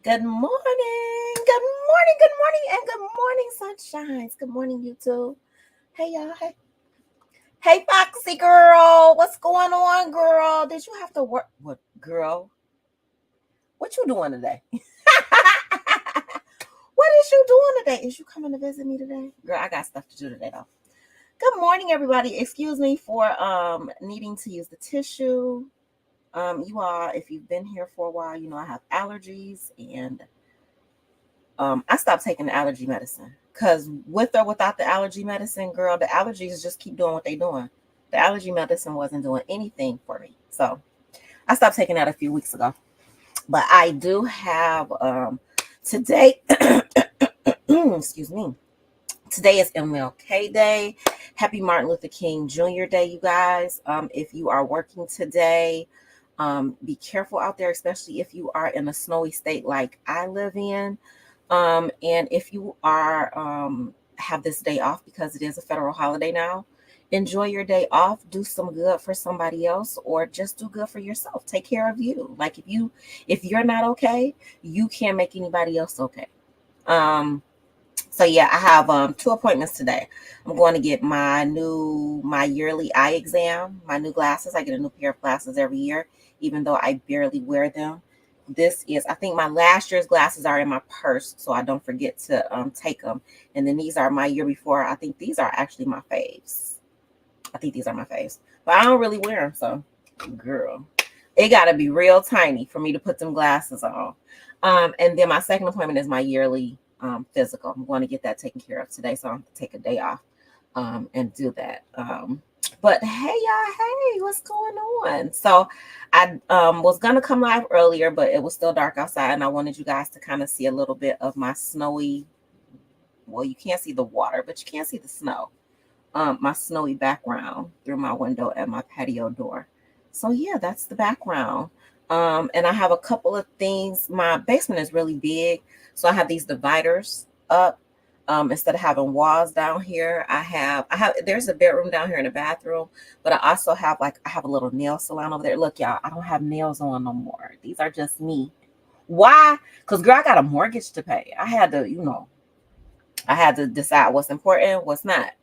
Good morning. Good morning. Good morning. And good morning, sunshines. Good morning, YouTube. Hey, y'all. Hey, Foxy girl. What's going on, girl? Did you have to work? What, girl? What you doing today? What is you doing today? Is you coming to visit me today? Girl, I got stuff to do today, though. Good morning, everybody. Excuse me for needing to use the tissue. You all, if you've been here for a while, you know I have allergies and I stopped taking the allergy medicine because with or without the allergy medicine, girl, the allergies just keep doing what they're doing. The allergy medicine wasn't doing anything for me. So I stopped taking that a few weeks ago. But I do have today, excuse me, today is MLK Day. Happy Martin Luther King Jr. Day, you guys. If you are working today, be careful out there, especially if you are in a snowy state like I live in. And if you are have this day off because it is a federal holiday now, enjoy your day off. Do some good for somebody else, or just do good for yourself. Take care of you. Like if you're not okay, you can't make anybody else okay. Um, so yeah, I have 2 appointments today. I'm going to get my yearly eye exam, my new glasses. I get a new pair of glasses every year, even though I barely wear them. I think my last year's glasses are in my purse, so I don't forget to take them. And then these are my year before. I think these are actually my faves. I think these are my faves, but I don't really wear them. So, girl, it got to be real tiny for me to put them glasses on. And then my second appointment is my yearly physical. I'm going to get that taken care of today, so I'm going to take a day off and do that. But hey, y'all, hey, what's going on? So I was going to come live earlier, but it was still dark outside, and I wanted you guys to kind of see a little bit of my snowy, well, you can't see the water, but you can see the snow, my snowy background through my window and my patio door. So yeah, that's the background. And I have a couple of things. My basement is really big, so I have these dividers up. Instead of having walls down here, there's a bedroom down here and a bathroom, but I also have a little nail salon over there. Look, y'all, I don't have nails on no more. These are just me. Why? Because girl, I got a mortgage to pay. I had to decide what's important, what's not.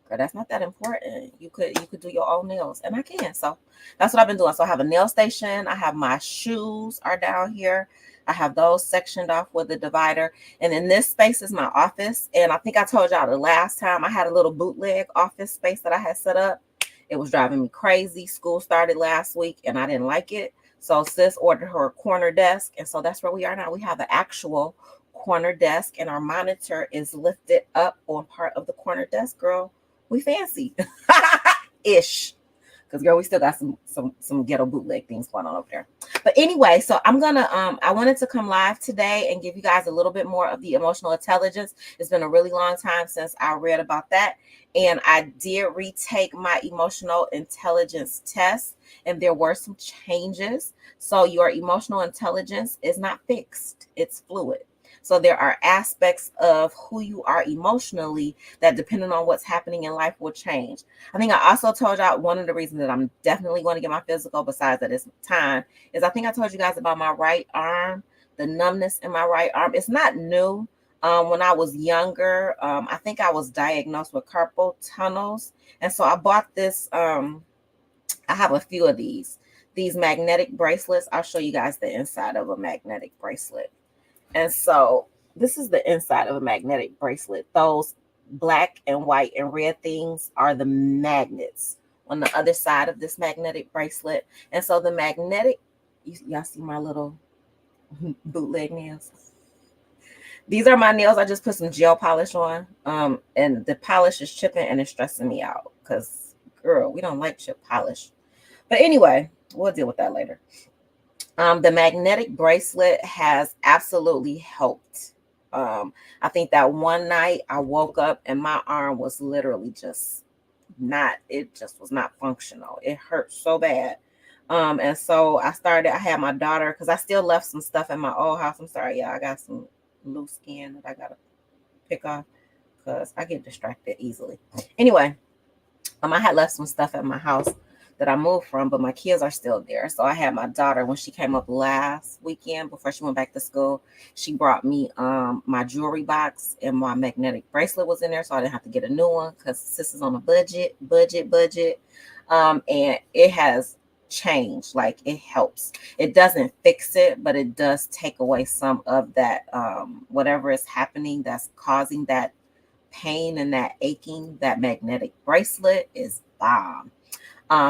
Girl, that's not that important. You could do your own nails, and I can. So that's what I've been doing. So I have a nail station. I have my shoes are down here. I have those sectioned off with a divider. And in this space is my office. And I think I told y'all the last time I had a little bootleg office space that I had set up. It was driving me crazy. School started last week and I didn't like it. So sis ordered her a corner desk. And so that's where we are now. We have an actual corner desk and our monitor is lifted up on part of the corner desk. Girl, we fancy ish. Because girl, we still got some ghetto bootleg things going on over there. But anyway, so I wanted to come live today and give you guys a little bit more of the emotional intelligence. It's been a really long time since I read about that. And I did retake my emotional intelligence test, and there were some changes. So your emotional intelligence is not fixed, it's fluid. So there are aspects of who you are emotionally that, depending on what's happening in life, will change. I think I also told y'all one of the reasons that I'm definitely going to get my physical, besides that it's time, is I think I told you guys about my right arm, the numbness in my right arm. It's not new. When I was younger, I think I was diagnosed with carpal tunnels. And so I bought this. I have a few of these magnetic bracelets. I'll show you guys the inside of a magnetic bracelet. And so this is the inside of a magnetic bracelet. Those black and white and red things are the magnets on the other side of this magnetic bracelet. And so the magnetic, y'all see my little bootleg nails? These are my nails. I just put some gel polish on. And the polish is chipping and it's stressing me out because, girl, we don't like chip polish. But anyway, we'll deal with that later. The magnetic bracelet has absolutely helped. I think that one night I woke up and my arm was literally just was not functional. It hurt so bad. And so I had my daughter, because I still left some stuff in my old house. I'm sorry, y'all. I got some loose skin that I got to pick off because I get distracted easily. Anyway, I had left some stuff at my house that I moved from, but my kids are still there. So I had my daughter when she came up last weekend before she went back to school. She brought me my jewelry box, and my magnetic bracelet was in there, so I didn't have to get a new one because sis is on a budget. And it has changed. Like, it helps. It doesn't fix it, but it does take away some of that whatever is happening that's causing that pain and that aching. That magnetic bracelet is bomb.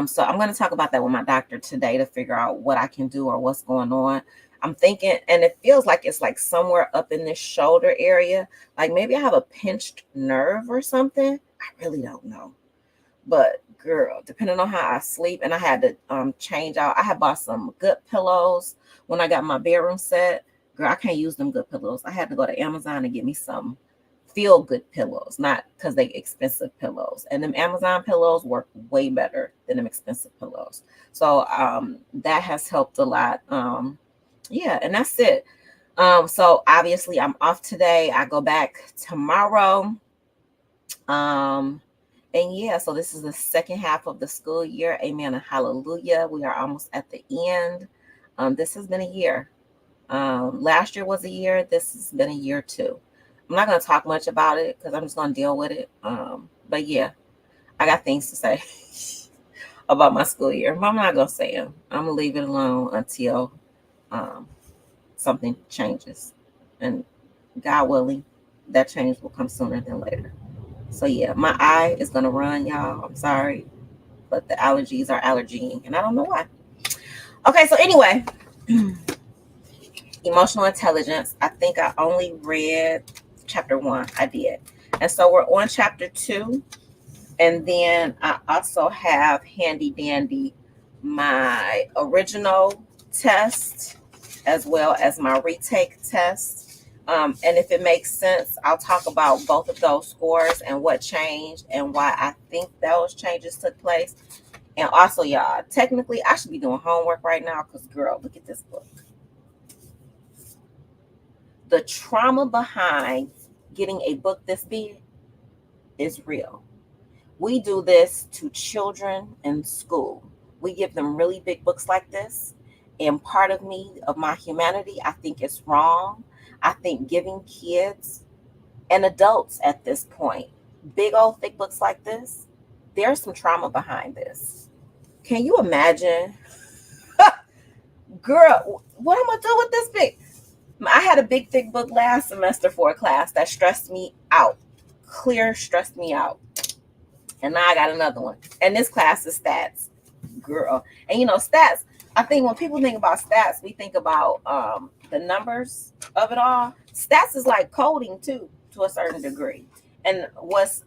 So I'm going to talk about that with my doctor today to figure out what I can do or what's going on. I'm thinking, and it feels like it's like somewhere up in this shoulder area. Like maybe I have a pinched nerve or something. I really don't know. But girl, depending on how I sleep, and I had to change out. I had bought some good pillows when I got my bedroom set. Girl, I can't use them good pillows. I had to go to Amazon and get me some feel good pillows, not because they expensive pillows. And them Amazon pillows work way better than them expensive pillows. So that has helped a lot. Yeah, and that's it. So obviously I'm off today. I go back tomorrow. And yeah, so this is the second half of the school year. Amen and hallelujah. We are almost at the end. This has been a year. Last year was a year. This has been a year too. I'm not going to talk much about it because I'm just going to deal with it. But yeah, I got things to say about my school year. But I'm not going to say them. I'm going to leave it alone until something changes. And God willing, that change will come sooner than later. So yeah, my eye is going to run, y'all. I'm sorry. But the allergies are allergying. And I don't know why. Okay, so anyway, emotional intelligence. I think I only read chapter 1. I did. And so we're on chapter 2. And then I also have handy dandy my original test as well as my retake test. And if it makes sense, I'll talk about both of those scores and what changed and why I think those changes took place. And also, y'all, technically, I should be doing homework right now because, girl, look at this book. The trauma behind getting a book this big is real. We do this to children in school. We give them really big books like this. And part of me, of my humanity, I think it's wrong. I think giving kids and adults at this point big old thick books like this, there's some trauma behind this. Can you imagine? Girl, what am I gonna do with this big? I had a big thick book last semester for a class that stressed me out. Clear stressed me out. And now I got another one. And this class is stats. Girl. And you know, stats, I think when people think about stats, we think about the numbers of it all. Stats is like coding too, to a certain degree. And what's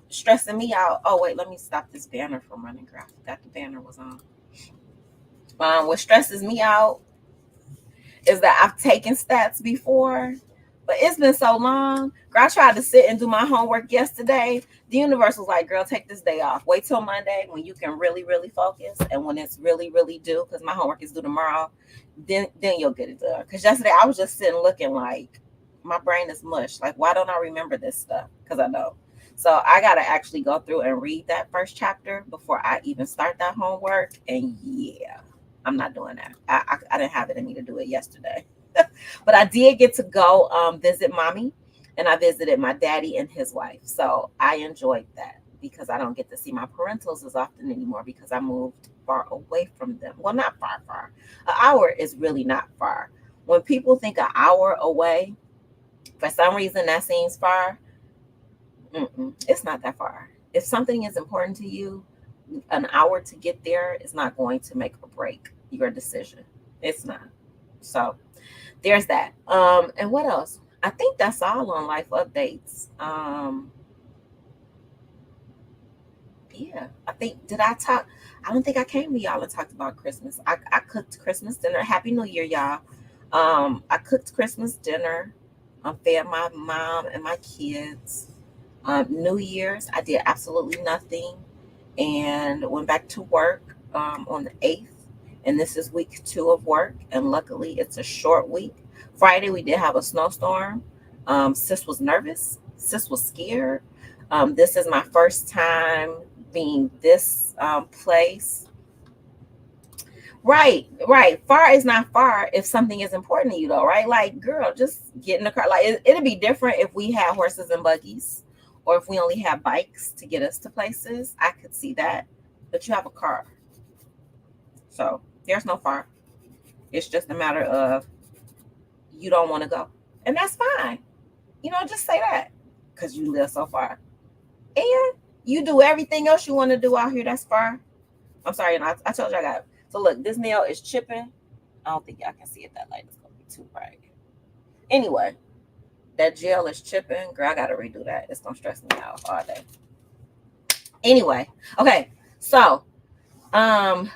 stressing me out, oh wait, let me stop this banner from running. Girl, I forgot the banner was on. What stresses me out is that I've taken stats before, but it's been so long. Girl, I tried to sit and do my homework yesterday. The universe was like, girl, take this day off. Wait till Monday when you can really, really focus. And when it's really, really due, because my homework is due tomorrow, then you'll get it done. Because yesterday I was just sitting looking like my brain is mush. Like, why don't I remember this stuff? Because I know. So I got to actually go through and read that first chapter before I even start that homework. And yeah, I'm not doing that. I didn't have it in me to do it yesterday. But I did get to go visit mommy, and I visited my daddy and his wife. So I enjoyed that because I don't get to see my parentals as often anymore because I moved far away from them. Well, not far. An hour is really not far. When people think an hour away, for some reason that seems far. It's not that far. If something is important to you, an hour to get there is not going to make or break your decision. It's not. So there's that. And what else? I think that's all on life updates. Yeah, I think, did I talk? I don't think I came to y'all and talked about Christmas. I cooked Christmas dinner. Happy New Year, y'all. I cooked Christmas dinner. I fed my mom and my kids. New Year's, I did absolutely nothing and went back to work on the 8th. And this is week 2 of work. And luckily, it's a short week. Friday, we did have a snowstorm. Sis was nervous. Sis was scared. This is my first time being this place Right, right. Far is not far if something is important to you, though, right? Like, girl, just get in the car. Like, it'd be different if we had horses and buggies, or if we only had bikes to get us to places. I could see that, but you have a car, so there's no far. It's just a matter of you don't want to go, and that's fine. Just say that because you live so far, and you do everything else you want to do out here. That's far. I'm sorry, and I told you I got. So look, this nail is chipping. I don't think y'all can see it that light. It's gonna be too bright. Anyway, that gel is chipping. Girl, I gotta redo that. It's gonna stress me out all day. Anyway, okay. So, um,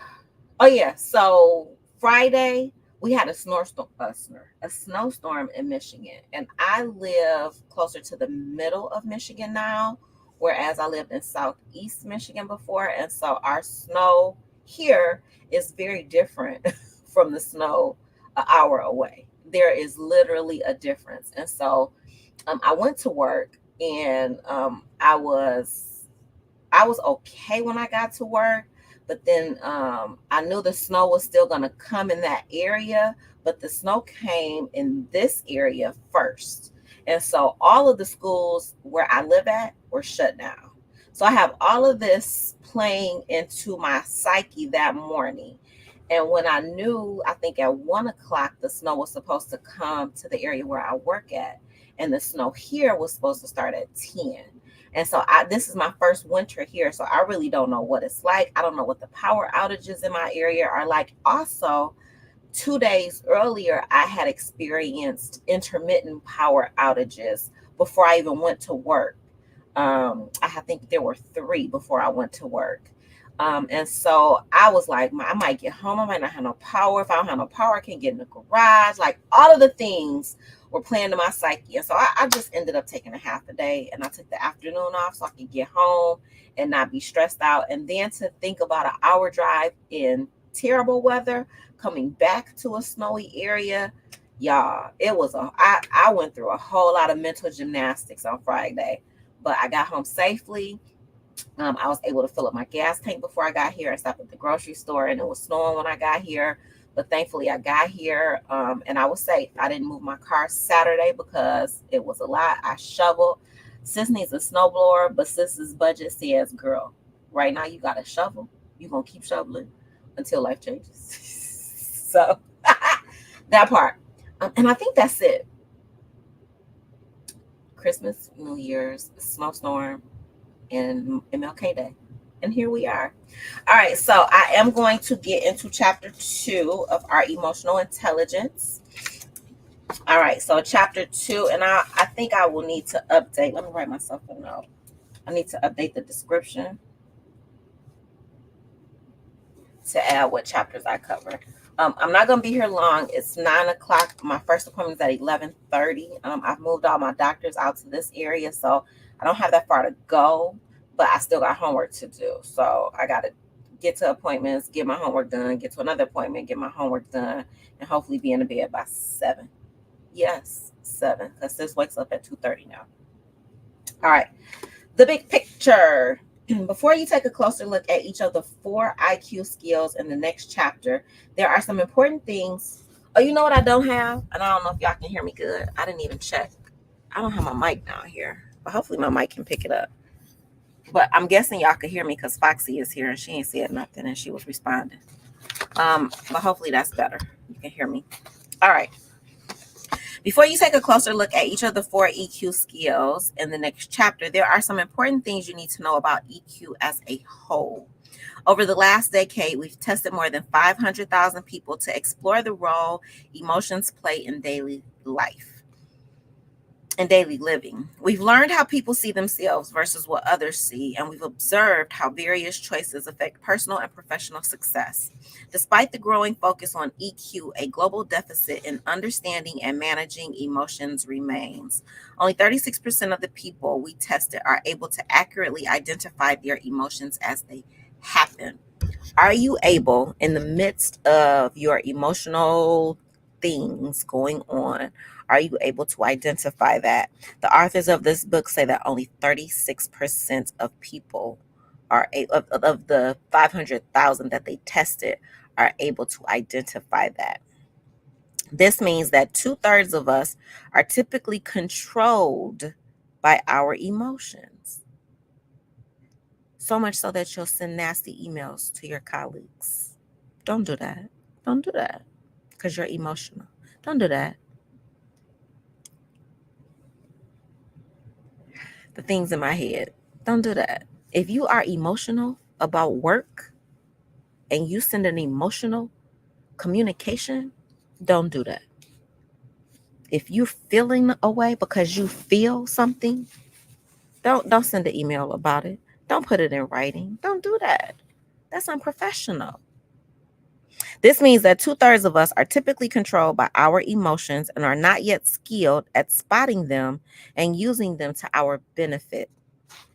oh yeah. So Friday we had a snowstorm in Michigan, and I live closer to the middle of Michigan now, whereas I lived in southeast Michigan before, and so our snow here is very different from the snow an hour away. There is literally a difference, and so I went to work, and I was okay when I got to work, but then I knew the snow was still going to come in that area, but the snow came in this area first. And so all of the schools where I live at were shut down. So I have all of this playing into my psyche that morning. And when I knew, I think at 1 o'clock, the snow was supposed to come to the area where I work at, and the snow here was supposed to start at 10. And so this is my first winter here, so I really don't know what it's like. I don't know what the power outages in my area are like. Also, 2 days earlier, I had experienced intermittent power outages before I even went to work. I think there were three before I went to work. And so I was like, I might get home. I might not have no power. If I don't have no power, I can't get in the garage. Like, all of the things were playing to my psyche. And so I just ended up taking a half a day, and I took the afternoon off so I could get home and not be stressed out. And then to think about an hour drive in terrible weather coming back to a snowy area, y'all, I went through a whole lot of mental gymnastics on Friday, but I got home safely. I was able to fill up my gas tank before I got here. I stopped at the grocery store, and it was snowing when I got here. But thankfully, I got here, and I was safe. I didn't move my car Saturday because it was a lot. I shoveled. Sis needs a snowblower, but Sis's budget says, girl, right now you got a shovel. You're going to keep shoveling until life changes. So that part. And I think that's it. Christmas, New Year's, snowstorm, and MLK Day. And here we are. All right, so I am going to get into chapter 2 of our emotional intelligence. All right, so chapter 2, and I think I will need to update. Let me write myself a note. I need to update the description to add what chapters I cover. I'm not going to be here long. It's 9 o'clock. My first appointment is at 11:30. I've moved all my doctors out to this area, so I don't have that far to go, but I still got homework to do. So I got to get to appointments, get my homework done, get to another appointment, get my homework done, and hopefully be in the bed by 7. Yes, 7, because this wakes up at 2:30 now. All right, the big picture. Before you take a closer look at each of the 4 IQ skills in the next chapter, there are some important things. Oh, you know what I don't have? And I don't know if y'all can hear me good. I didn't even check. I don't have my mic down here, but hopefully my mic can pick it up. But I'm guessing y'all could hear me because Foxy is here and she ain't said nothing and she was responding. But hopefully that's better. You can hear me. All right. Before you take a closer look at each of the 4 EQ skills in the next chapter, there are some important things you need to know about EQ as a whole. Over the last decade, we've tested more than 500,000 people to explore the role emotions play in daily life and daily living. We've learned how people see themselves versus what others see, and we've observed how various choices affect personal and professional success. Despite the growing focus on EQ, a global deficit in understanding and managing emotions remains. Only 36% of the people we tested are able to accurately identify their emotions as they happen. Are you able, in the midst of your emotional things going on, are you able to identify that? The authors of this book say that only 36% of people of the 500,000 that they tested are able to identify that. This means that 2/3 of us are typically controlled by our emotions. So much so that you'll send nasty emails to your colleagues. Don't do that. Don't do that because you're emotional. Don't do that. The things in my head. Don't do that. If you are emotional about work and you send an emotional communication, don't do that. If you're feeling a way because you feel something, don't send an email about it. Don't put it in writing. Don't do that. That's unprofessional. This means that 2/3 of us are typically controlled by our emotions and are not yet skilled at spotting them and using them to our benefit.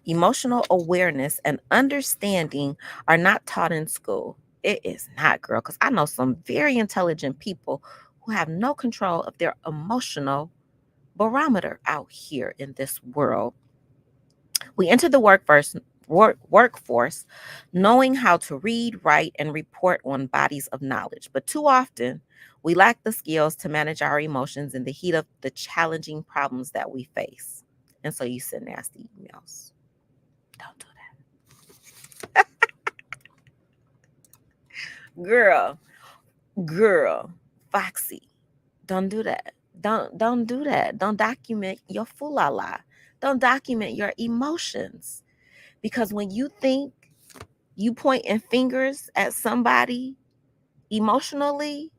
Emotional awareness and understanding are not taught in school. It is not, girl, because I know some very intelligent people who have no control of their emotional barometer out here in this world. We enter the workforce knowing how to read, write, and report on bodies of knowledge. But too often, we lack the skills to manage our emotions in the heat of the challenging problems that we face. And so you send nasty emails. Don't do that. Girl, Foxy, don't do that. Don't do that. Don't document your foolala. Don't document your emotions. Because when you think you pointing fingers at somebody emotionally,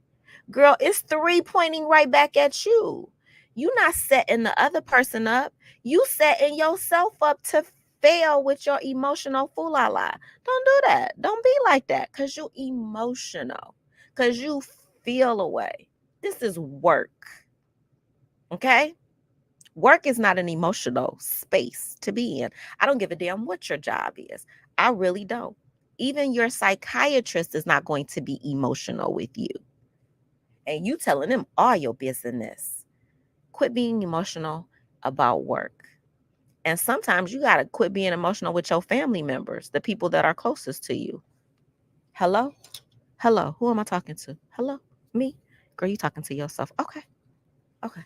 girl, it's 3 pointing right back at you. You not setting the other person up. You setting yourself up to fail with your emotional foolala. Don't do that. Don't be like that because you emotional. Because you feel away. This is work. Okay? Work is not an emotional space to be in. I don't give a damn what your job is. I really don't. Even your psychiatrist is not going to be emotional with you. And you telling them all your business. Quit being emotional about work. And sometimes you got to quit being emotional with your family members, the people that are closest to you. Hello? Hello? Who am I talking to? Hello? Me? Girl, you talking to yourself. Okay. Okay.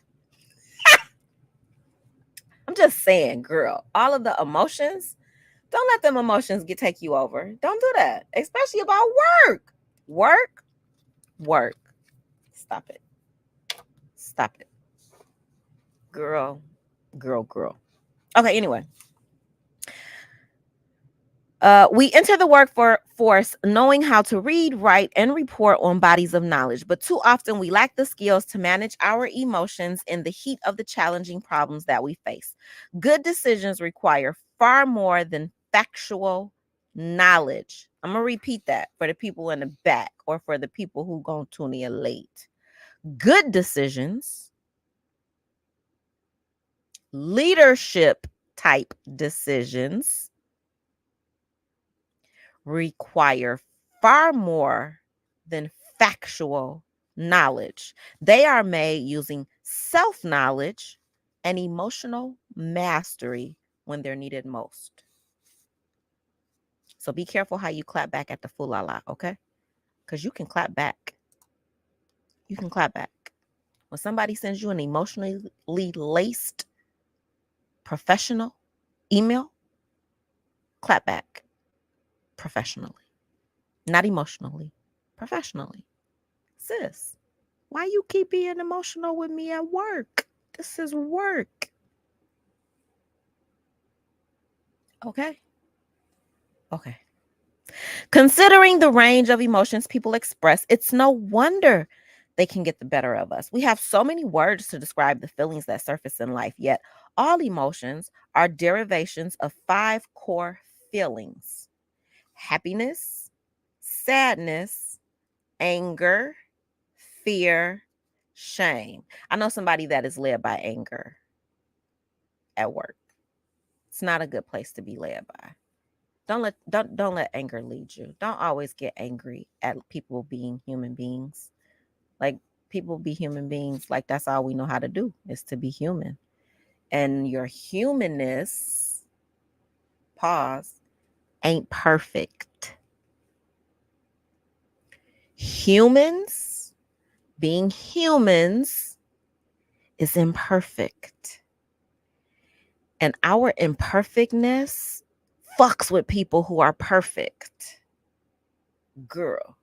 I'm just saying, girl, all of the emotions, don't let them emotions take you over. Don't do that, especially about work. Work, work. Stop it. Stop it. Girl, girl. Okay, anyway. We enter the workforce knowing how to read, write, and report on bodies of knowledge, but too often we lack the skills to manage our emotions in the heat of the challenging problems that we face. Good decisions require far more than factual knowledge. I'm going to repeat that for the people in the back or for the people who going to tune in late. Good decisions, leadership type decisions, require far more than factual knowledge. They are made using self knowledge and emotional mastery when they're needed most. So be careful how you clap back at the fool la la, okay? Because you can clap back. You can clap back. When somebody sends you an emotionally laced professional email, clap back professionally, not emotionally, professionally. Sis, why you keep being emotional with me at work? This is work. Okay? Okay. Considering the range of emotions people express, it's no wonder they can get the better of us. We have so many words to describe the feelings that surface in life, yet all emotions are derivations of 5 core feelings: happiness, sadness, anger, fear, shame. I know somebody that is led by anger at work. It's not a good place to be led by. Don't let anger lead you. Don't always get angry at people being human beings. Like, people be human beings. Like, that's all we know how to do is to be human. And your humanness, pause, ain't perfect. Humans, being humans, is imperfect. And our imperfectness fucks with people who are perfect. Girl,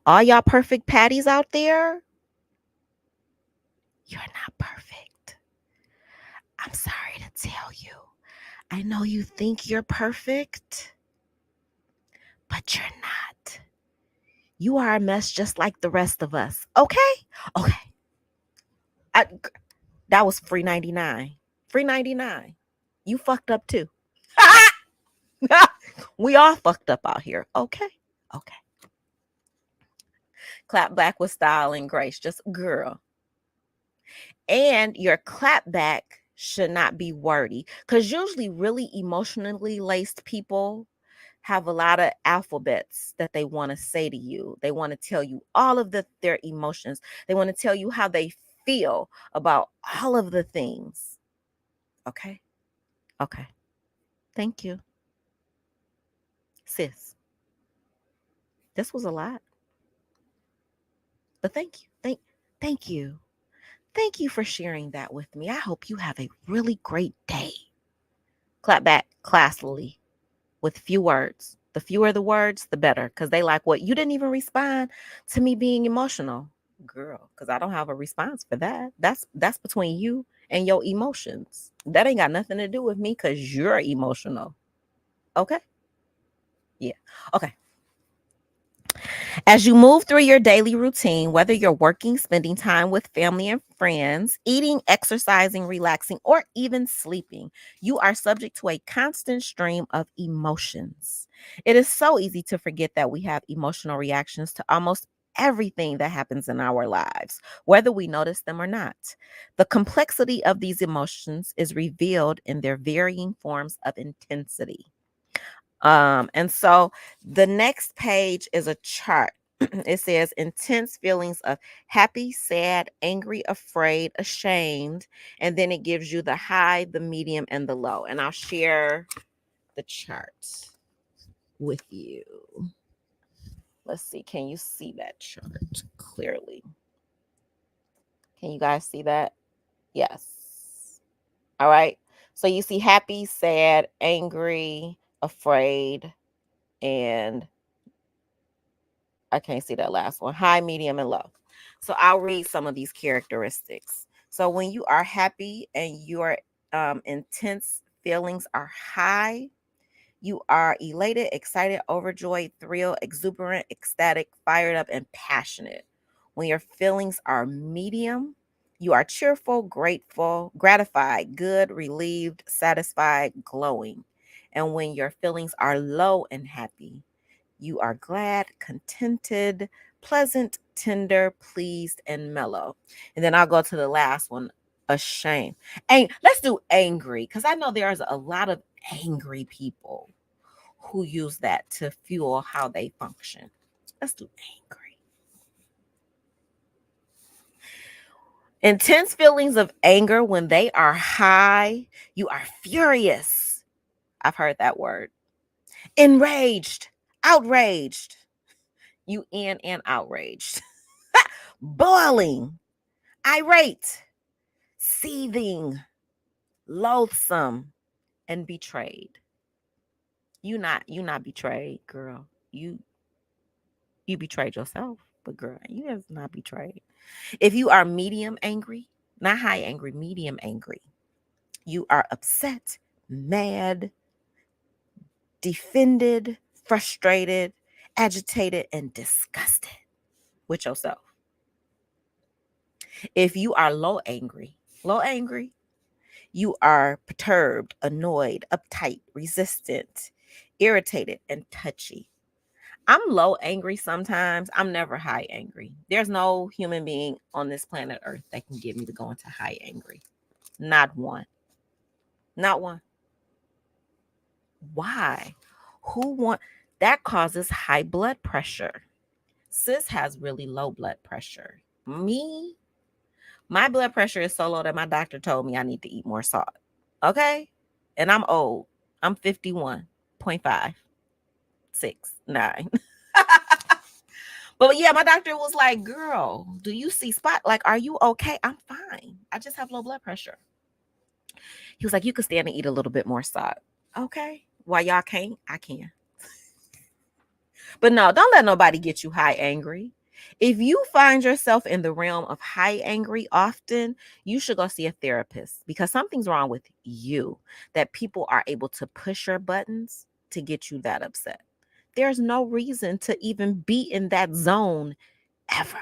all y'all perfect patties out there, you're not perfect. I'm sorry to tell you. I know you think you're perfect, but you're not. You are a mess just like the rest of us. Okay? Okay. I, that was free 99. Free 99. You fucked up too. We all fucked up out here. Okay? Okay. Clap back with style and grace. Just girl. And your clap back should not be wordy, because usually really emotionally laced people have a lot of alphabets that they want to say to you. They want to tell you all of their emotions. They want to tell you how they feel about all of the things. Okay? Okay. Thank you. Sis, this was a lot. But thank you. Thank you. Thank you for sharing that with me. I hope you have a really great day. Clap back classily with few words. The fewer the words, the better. Because they like, what? You didn't even respond to me being emotional. Girl, because I don't have a response for that. That's between you and your emotions. That ain't got nothing to do with me because you're emotional. Okay? Yeah. Okay. As you move through your daily routine, whether you're working, spending time with family and friends, eating, exercising, relaxing, or even sleeping, you are subject to a constant stream of emotions. It is so easy to forget that we have emotional reactions to almost everything that happens in our lives, whether we notice them or not. The complexity of these emotions is revealed in their varying forms of intensity. And so the next page is a chart. It says intense feelings of happy, sad, angry, afraid, ashamed, and then it gives you the high, the medium, and the low. And I'll share the chart with you. Let's see. Can you see that chart clearly? Can you guys see that? Yes. All right. So you see happy, sad, angry, afraid, and I can't see that last one. High, medium, and low. So I'll read some of these characteristics. So when you are happy and your intense feelings are high, you are elated, excited, overjoyed, thrilled, exuberant, ecstatic, fired up, and passionate. When your feelings are medium, you are cheerful, grateful, gratified, good, relieved, satisfied, glowing. And when your feelings are low and happy, you are glad, contented, pleasant, tender, pleased, and mellow. And then I'll go to the last one, ashamed. And let's do angry, because I know there's a lot of angry people who use that to fuel how they function. Let's do angry. Intense feelings of anger, when they are high, you are furious. I've heard that word. Enraged, outraged. You in and outraged. Boiling, irate, seething, loathsome, and betrayed. You not betrayed, girl. You betrayed yourself, but girl, you have not betrayed. If you are medium angry, not high angry, medium angry, you are upset, mad, defended, frustrated, agitated, and disgusted with yourself. If you are low angry, you are perturbed, annoyed, uptight, resistant, irritated, and touchy. I'm low angry sometimes. I'm never high angry. There's no human being on this planet Earth that can get me to go into high angry. Not one. Not one. Why? Who want that causes high blood pressure. Sis has really low blood pressure. Me, my blood pressure is so low that my doctor told me I need to eat more salt. Okay? And I'm old. I'm 51.5, 6, 9. But yeah, my doctor was like, girl, do you see spot? Like, are you okay? I'm fine. I just have low blood pressure. He was like, you could stand and eat a little bit more salt. Okay. Why y'all can't? I can. But no, don't let nobody get you high angry. If you find yourself in the realm of high angry often, you should go see a therapist because something's wrong with you that people are able to push your buttons to get you that upset. There's no reason to even be in that zone ever.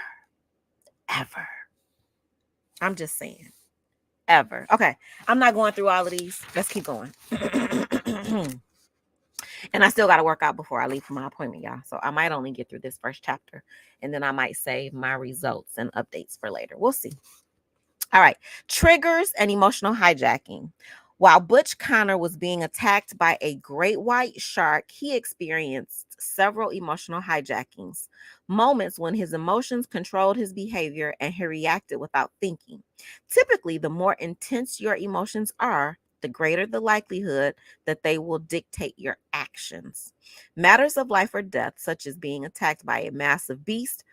Ever. I'm just saying. Ever. Okay. I'm not going through all of these. Let's keep going. And I still got to work out before I leave for my appointment, y'all. So I might only get through this first chapter and then I might save my results and updates for later. We'll see. All right. Triggers and emotional hijacking. While Butch Connor was being attacked by a great white shark, he experienced several emotional hijackings, moments when his emotions controlled his behavior and he reacted without thinking. Typically, the more intense your emotions are, the greater the likelihood that they will dictate your actions. Matters of life or death, such as being attacked by a massive beast,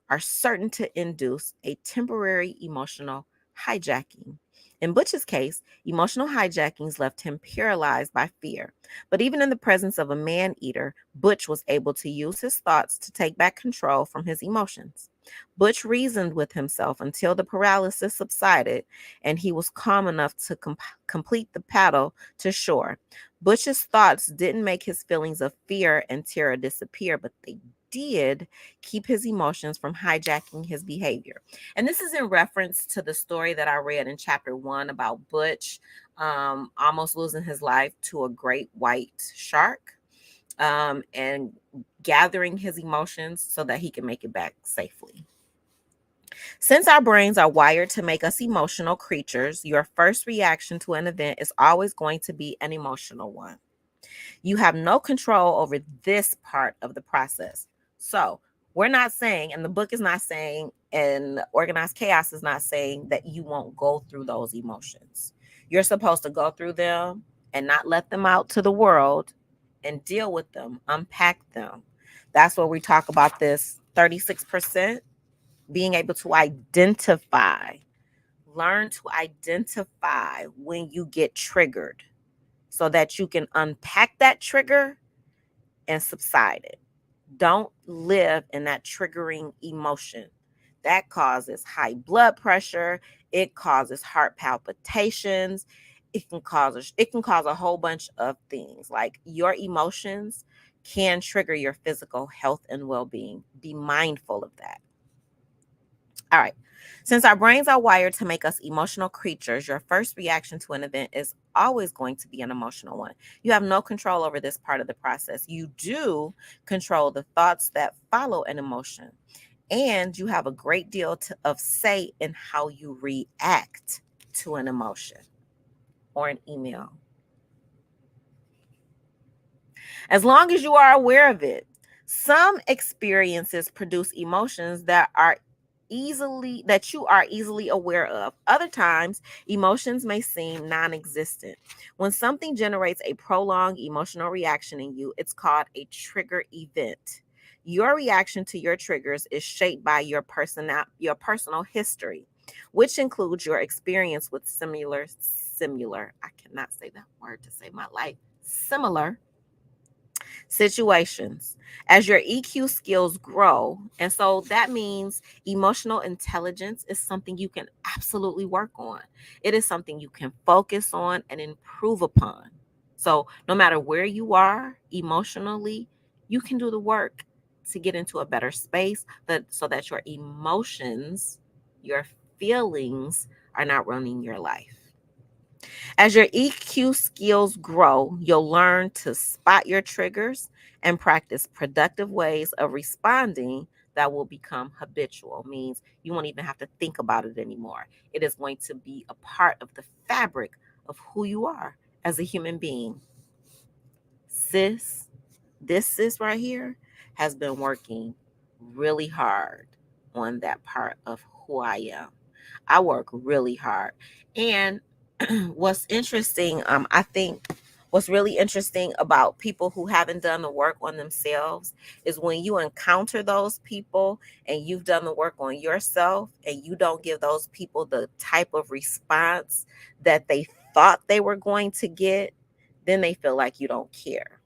are certain to induce a temporary emotional hijacking. In Butch's case, emotional hijackings left him paralyzed by fear. But even in the presence of a man eater, Butch was able to use his thoughts to take back control from his emotions. Butch reasoned with himself until the paralysis subsided and he was calm enough to complete the paddle to shore. Butch's thoughts didn't make his feelings of fear and terror disappear, but they did keep his emotions from hijacking his behavior. And this is in reference to the story that I read in chapter 1 about Butch almost losing his life to a great white shark and gathering his emotions so that he can make it back safely. Since our brains are wired to make us emotional creatures, your first reaction to an event is always going to be an emotional one. You have no control over this part of the process. So, we're not saying, and the book is not saying, and Organized Chaos is not saying that you won't go through those emotions. You're supposed to go through them and not let them out to the world and deal with them, unpack them. That's where we talk about this 36% being able to identify, learn to identify when you get triggered so that you can unpack that trigger and subside it. Don't live in that triggering emotion. That causes high blood pressure. It causes heart palpitations. It can cause a whole bunch of things. Like your emotions can trigger your physical health and well-being. Be mindful of that. All right. Since our brains are wired to make us emotional creatures, your first reaction to an event is always going to be an emotional one. You have no control over this part of the process. You do control the thoughts that follow an emotion, and you have a great deal of say in how you react to an emotion or an email. As long as you are aware of it. Some experiences produce emotions that you are easily aware of. Other times, emotions may seem non-existent. When something generates a prolonged emotional reaction in you, it's called a trigger event. Your reaction to your triggers is shaped by your personal history, which includes your experience with I cannot say that word to save my life. Similar situations as your EQ skills grow. And so that means emotional intelligence is something you can absolutely work on. It is something you can focus on and improve upon. So no matter where you are emotionally, you can do the work to get into a better space so that your emotions, your feelings are not running your life. As your EQ skills grow, you'll learn to spot your triggers and practice productive ways of responding that will become habitual. Means you won't even have to think about it anymore. It is going to be a part of the fabric of who you are as a human being. This sis right here has been working really hard on that part of who I am. I work really hard. And what's interesting, I think What's really interesting about people who haven't done the work on themselves is when you encounter those people and you've done the work on yourself and you don't give those people the type of response that they thought they were going to get, then they feel like you don't care.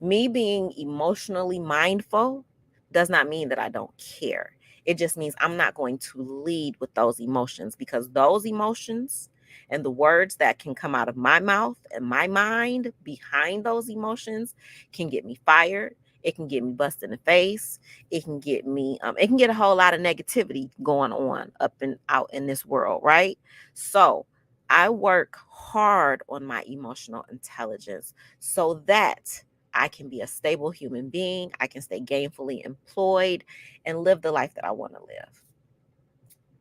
Me being emotionally mindful does not mean that I don't care. It just means I'm not going to lead with those emotions, because those emotions and the words that can come out of my mouth and my mind behind those emotions can get me fired. It can get me busted in the face. It can get me, it can get a whole lot of negativity going on up and out in this world, right? So I work hard on my emotional intelligence so that I can be a stable human being. I can stay gainfully employed and live the life that I want to live.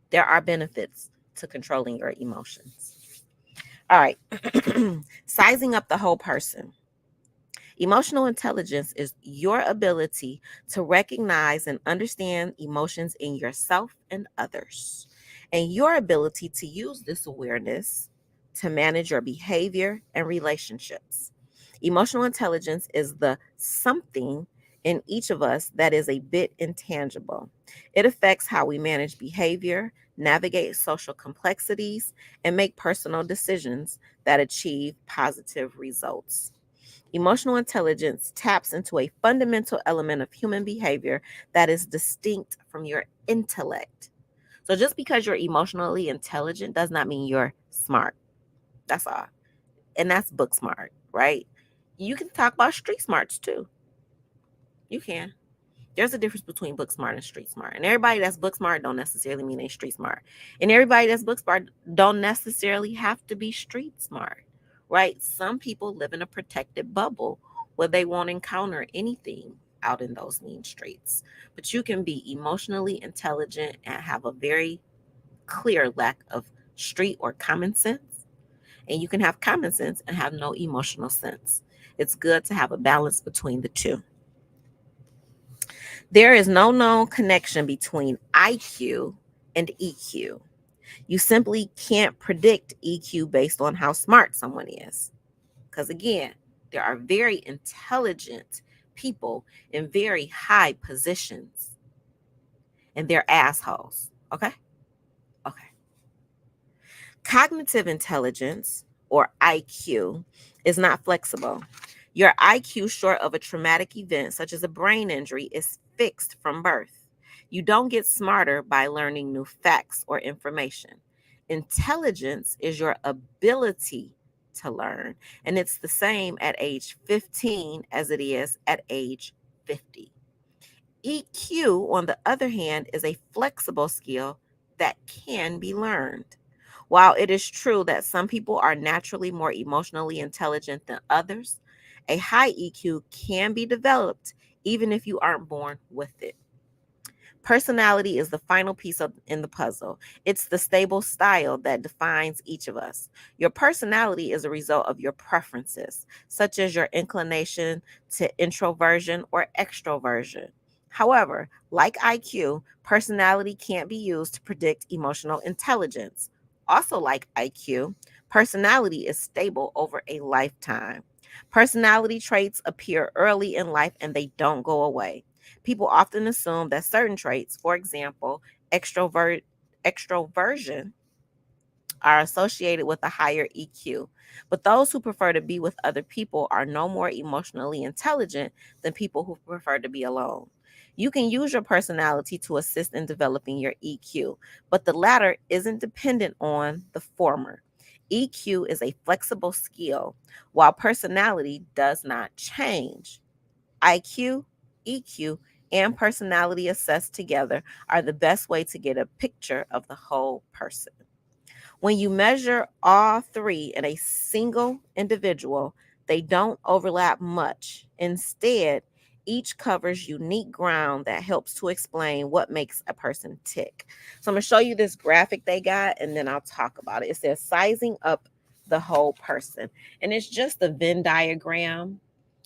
There are benefits to controlling your emotions. All right. Sizing up the whole person. Emotional intelligence is your ability to recognize and understand emotions in yourself and others, and your ability to use this awareness to manage your behavior and relationships. Emotional intelligence is the something in each of us that is a bit intangible. It affects how we manage behavior, navigate social complexities, and make personal decisions that achieve positive results. Emotional intelligence taps into a fundamental element of human behavior that is distinct from your intellect. So just because you're emotionally intelligent does not mean you're smart. That's all. And that's book smart, right? You can talk about street smarts too. You can. There's a difference between book smart and street smart. And everybody that's book smart don't necessarily mean they street smart. And everybody that's book smart don't necessarily have to be street smart, right? Some people live in a protected bubble where they won't encounter anything out in those mean streets. But you can be emotionally intelligent and have a very clear lack of street or common sense. And you can have common sense and have no emotional sense. It's good to have a balance between the two. There is no known connection between IQ and EQ. You simply can't predict EQ based on how smart someone is. Because again, there are very intelligent people in very high positions, and they're assholes. Okay? Okay. Cognitive intelligence, or IQ, is not flexible. Your IQ, short of a traumatic event such as a brain injury, is fixed from birth. You don't get smarter by learning new facts or information. Intelligence is your ability to learn, and it's the same at age 15 as it is at age 50. EQ, on the other hand, is a flexible skill that can be learned. While it is true that some people are naturally more emotionally intelligent than others, a high EQ can be developed even if you aren't born with it. Personality is the final piece in the puzzle. It's the stable style that defines each of us. Your personality is a result of your preferences, such as your inclination to introversion or extroversion. However, like IQ, personality can't be used to predict emotional intelligence. Also, like IQ, personality is stable over a lifetime. Personality traits appear early in life and they don't go away. People often assume that certain traits, for example, extroversion, are associated with a higher EQ. But those who prefer to be with other people are no more emotionally intelligent than people who prefer to be alone. You can use your personality to assist in developing your EQ, but the latter isn't dependent on the former. EQ is a flexible skill, while personality does not change. IQ, EQ, and personality assessed together are the best way to get a picture of the whole person. When you measure all three in a single individual, they don't overlap much. Instead, each covers unique ground that helps to explain what makes a person tick. So I'm going to show you this graphic they got, and then I'll talk about it. It says sizing up the whole person. And it's just a Venn diagram,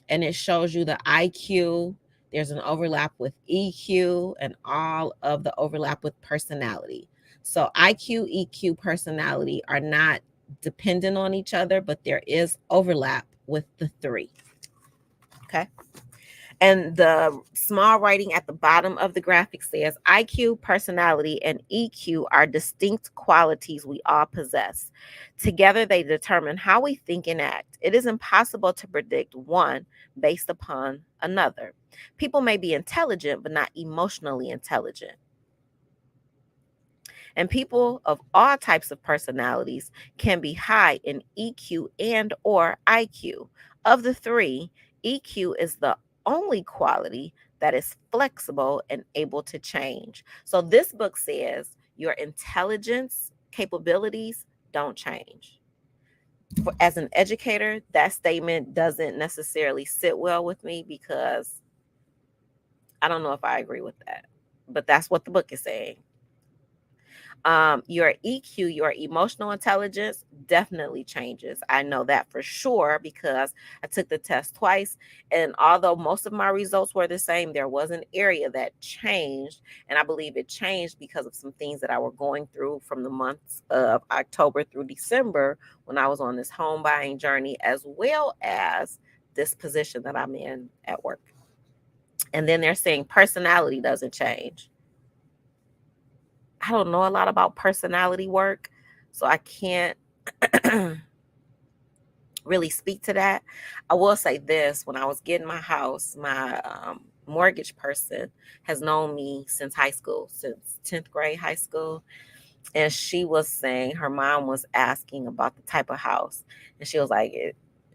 and it shows you the IQ. There's an overlap with EQ and all of the overlap with personality. So IQ, EQ, personality are not dependent on each other, but there is overlap with the 3. Okay. And the small writing at the bottom of the graphic says IQ, personality, and EQ are distinct qualities we all possess. Together, they determine how we think and act. It is impossible to predict one based upon another. People may be intelligent, but not emotionally intelligent. And people of all types of personalities can be high in EQ and or IQ. Of the 3, EQ is the only quality that is flexible and able to change. So this book says your intelligence capabilities don't change. As an educator, that statement doesn't necessarily sit well with me because I don't know if I agree with that. But that's what the book is saying. Your EQ, your emotional intelligence, definitely changes. I know that for sure because I took the test twice. And although most of my results were the same, there was an area that changed. And I believe it changed because of some things that I were going through from the months of October through December when I was on this home buying journey, as well as this position that I'm in at work. And then they're saying personality doesn't change. I don't know a lot about personality work, so I can't really speak to that. I will say this: when I was getting my house, my mortgage person has known me since high school, since 10th grade high school. And she was saying her mom was asking about the type of house. And she was like,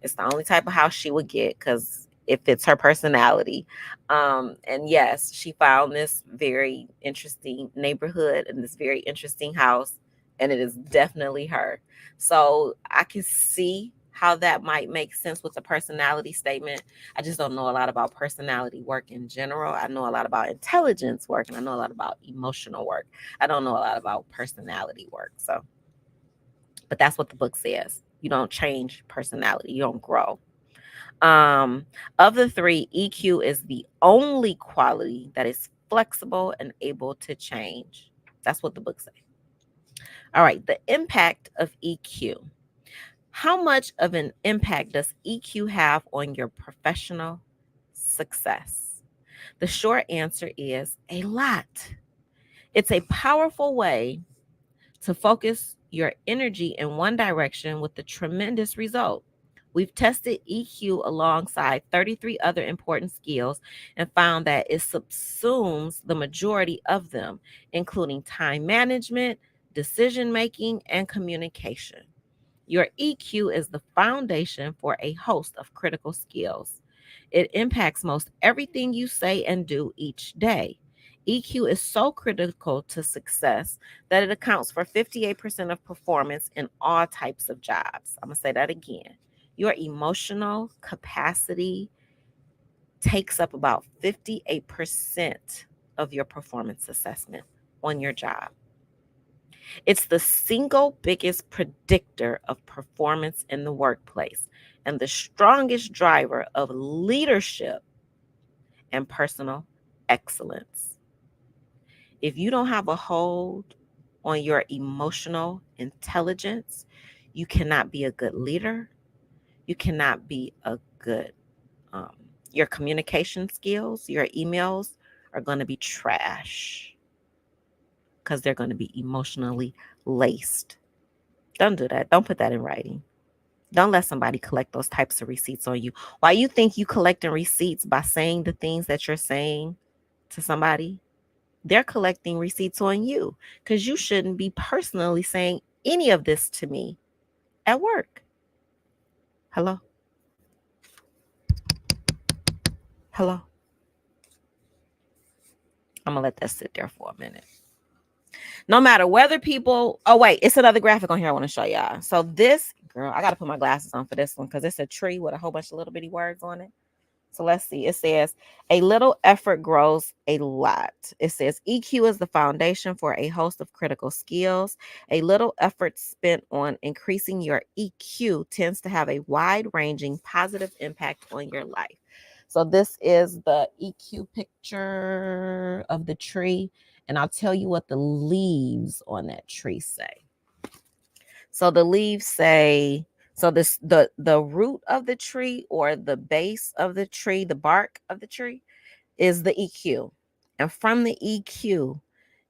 it's the only type of house she would get because it fits her personality. And yes, she found this very interesting neighborhood and this very interesting house. And it is definitely her. So I can see how that might make sense with the personality statement. I just don't know a lot about personality work in general. I know a lot about intelligence work and I know a lot about emotional work. I don't know a lot about personality work. So, but that's what the book says. You don't change personality, you don't grow. Of the 3, EQ is the only quality that is flexible and able to change. That's what the book says. All right, the impact of EQ. How much of an impact does EQ have on your professional success? The short answer is a lot. It's a powerful way to focus your energy in one direction with a tremendous result. We've tested EQ alongside 33 other important skills and found that it subsumes the majority of them, including time management, decision making, and communication. Your EQ is the foundation for a host of critical skills. It impacts most everything you say and do each day. EQ is so critical to success that it accounts for 58% of performance in all types of jobs. I'm going to say that again. Your emotional capacity takes up about 58% of your performance assessment on your job. It's the single biggest predictor of performance in the workplace and the strongest driver of leadership and personal excellence. If you don't have a hold on your emotional intelligence, you cannot be a good leader. You cannot be a good, your communication skills, your emails are going to be trash because they're going to be emotionally laced. Don't do that. Don't put that in writing. Don't let somebody collect those types of receipts on you. Why you think you collecting receipts by saying the things that you're saying to somebody? They're collecting receipts on you because you shouldn't be personally saying any of this to me at work. Hello? Hello? I'm going to let that sit there for a minute. No matter whether people, oh wait, it's another graphic on here I want to show y'all. So this, girl, I got to put my glasses on for this one because it's a tree with a whole bunch of little bitty words on it. So let's see. It says, a little effort grows a lot. It says, EQ is the foundation for a host of critical skills. A little effort spent on increasing your EQ tends to have a wide-ranging positive impact on your life. So this is the EQ picture of the tree. And I'll tell you what the leaves on that tree say. So the leaves say So the root of the tree or the base of the tree, the bark of the tree is the EQ. And from the EQ,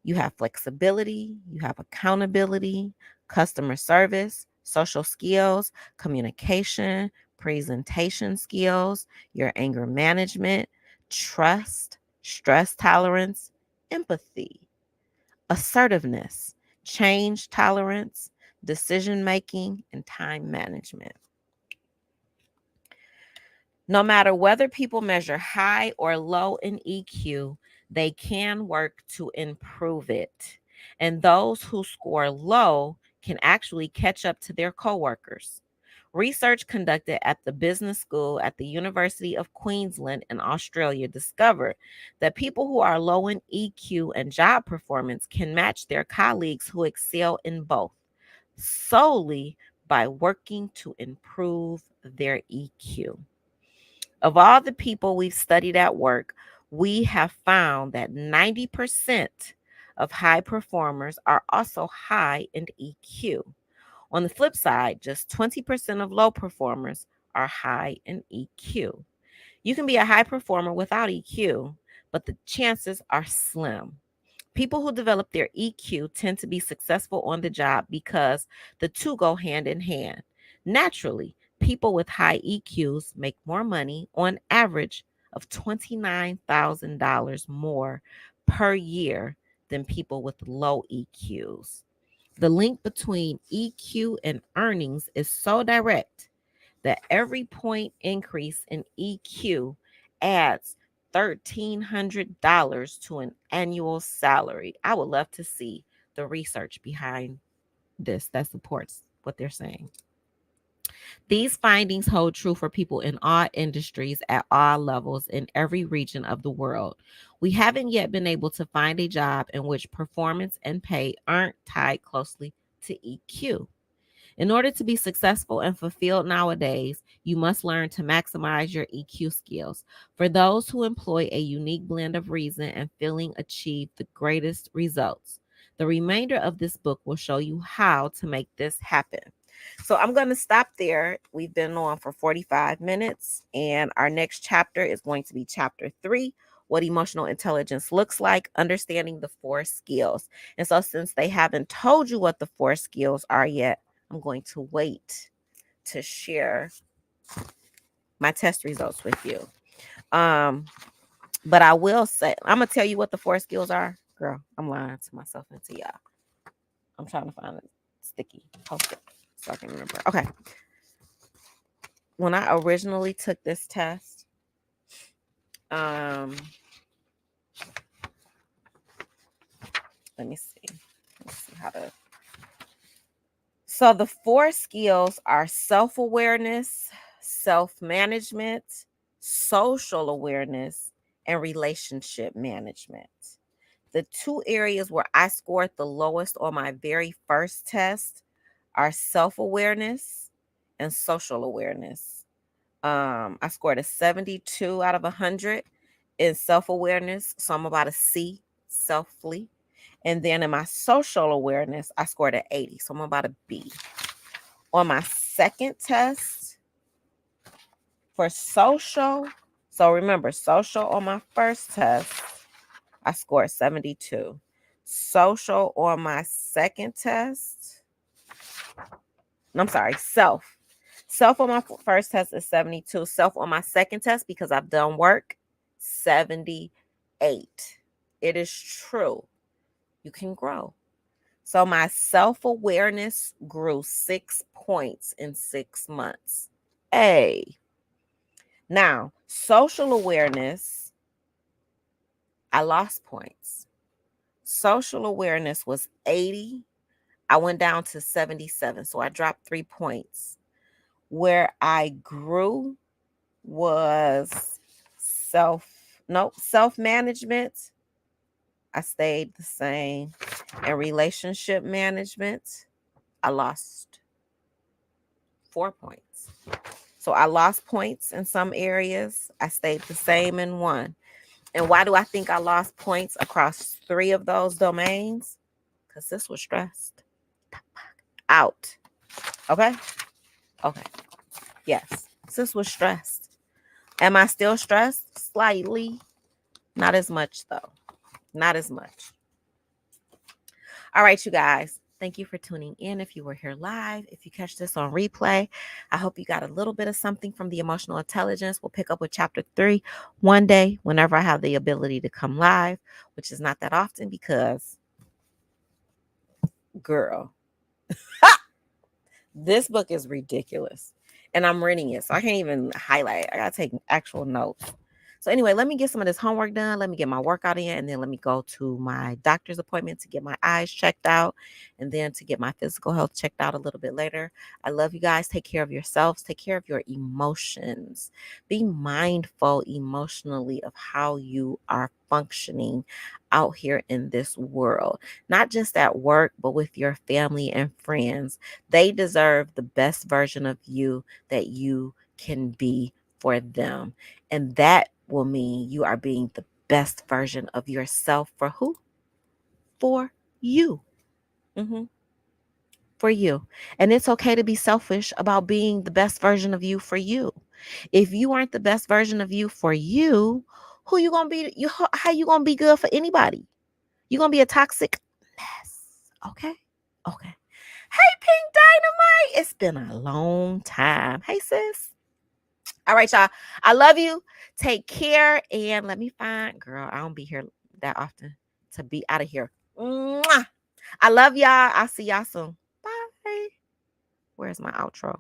you have flexibility, you have accountability, customer service, social skills, communication, presentation skills, your anger management, trust, stress tolerance, empathy, assertiveness, change tolerance, decision making, and time management. No matter whether people measure high or low in EQ, they can work to improve it. And those who score low can actually catch up to their coworkers. Research conducted at the business school at the University of Queensland in Australia discovered that people who are low in EQ and job performance can match their colleagues who excel in both solely by working to improve their EQ. Of all the people we've studied at work, we have found that 90% of high performers are also high in EQ. On the flip side, just 20% of low performers are high in EQ. You can be a high performer without EQ, but the chances are slim. People who develop their EQ tend to be successful on the job because the two go hand in hand. Naturally, people with high EQs make more money on average of $29,000 more per year than people with low EQs. The link between EQ and earnings is so direct that every point increase in EQ adds $1,300 to an annual salary. I would love to see the research behind this that supports what they're saying. These findings hold true for people in all industries at all levels in every region of the world. We haven't yet been able to find a job in which performance and pay aren't tied closely to EQ. In order to be successful and fulfilled nowadays, you must learn to maximize your EQ skills. For those who employ a unique blend of reason and feeling achieve the greatest results. The remainder of this book will show you how to make this happen. So I'm going to stop there. We've been on for 45 minutes, and our next chapter is going to be chapter 3, what emotional intelligence looks like, understanding the 4 skills. And so since they haven't told you what the 4 skills are yet, I'm going to wait to share my test results with you. But I will say, I'm going to tell you what the 4 skills are. Girl, I'm lying to myself and to y'all. I'm trying to find a sticky post-it so I can remember. Okay. When I originally took this test, let me see. Let's see how to. So the 4 skills are self-awareness, self-management, social awareness, and relationship management. The 2 areas where I scored the lowest on my very first test are self-awareness and social awareness. I scored a 72 out of 100 in self-awareness, so I'm about a C, selfly. And then in my social awareness, I scored an 80, so I'm about a B. On my second test for social, so remember, social on my first test, I scored 72. Social on my second test, I'm sorry, self. Self on my first test is 72. Self on my second test, because I've done work, 78. It is true. You can grow. So my self-awareness grew 6 points in 6 months. Now, social awareness, I lost points. Social awareness was 80. I went down to 77. So I dropped 3 points. Where I grew was self-management. I stayed the same. And relationship management, I lost 4 points. So I lost points in some areas. I stayed the same in one. And why do I think I lost points across 3 of those domains? Because this was stressed out. Okay? Okay. Yes. Sis was stressed. Am I still stressed? Slightly. Not as much, though. Not as much. All right, you guys. Thank you for tuning in. If you were here live, if you catch this on replay, I hope you got a little bit of something from the emotional intelligence. We'll pick up with chapter 3 one day whenever I have the ability to come live, which is not that often because, girl, this book is ridiculous. And I'm reading it, so I can't even highlight. I got to take actual notes. So anyway, let me get some of this homework done. Let me get my workout in, and then let me go to my doctor's appointment to get my eyes checked out, and then to get my physical health checked out a little bit later. I love you guys. Take care of yourselves. Take care of your emotions. Be mindful emotionally of how you are functioning out here in this world, not just at work, but with your family and friends. They deserve the best version of you that you can be for them. And that will mean you are being the best version of yourself for who? For you. Mm-hmm. For you. And it's okay to be selfish about being the best version of you for you. If you aren't the best version of you for you, who you gonna be? How you gonna be good for anybody? You gonna be a toxic mess. Okay. Okay. Hey, Pink Dynamite. It's been a long time. Hey, sis. All right, y'all. I love you. Take care. And let me find, girl, I don't be here that often to be out of here. Mwah. I love y'all. I'll see y'all soon. Bye. Where's my outro?